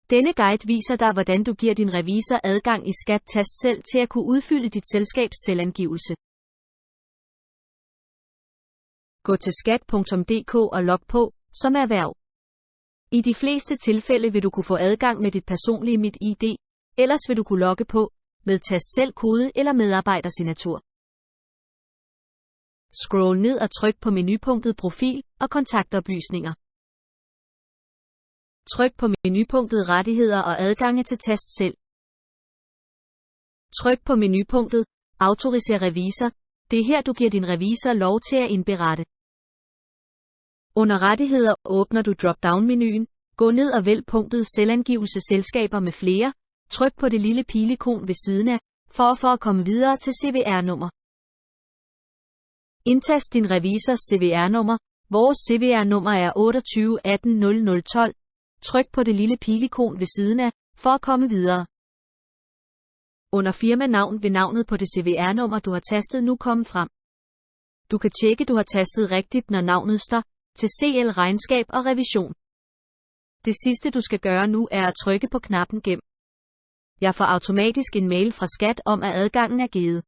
Denne guide viser dig, hvordan du giver din revisor adgang i Skat. Tast selv til at kunne udfylde dit selskabs selvangivelse. Gå til skat.dk og log på som erhverv. I de fleste tilfælde vil du kunne få adgang med dit personlige MitID, ellers vil du kunne logge på med tast selv kode eller medarbejdersignatur. Scroll ned og tryk på menupunktet Profil og kontaktoplysninger. Tryk på menupunktet Rettigheder og adgange til tast selv. Tryk på menupunktet Autoriser revisor. Det er her du giver din revisor lov til at indberette. Under Rettigheder åbner du drop-down-menuen. Gå ned og vælg punktet Selvangivelse selskaber med flere. Tryk på det lille pileikon ved siden af, for at komme videre til CVR-nummer. Indtast din revisors CVR-nummer. Vores CVR-nummer er 28180012. Tryk på det lille pileikon ved siden af, for at komme videre. Under firmanavn vil navnet på det CVR-nummer, du har tastet nu komme frem. Du kan tjekke, du har tastet rigtigt, når navnet står til CL regnskab og revision. Det sidste du skal gøre nu er at trykke på knappen Gem. Jeg får automatisk en mail fra Skat om, at adgangen er givet.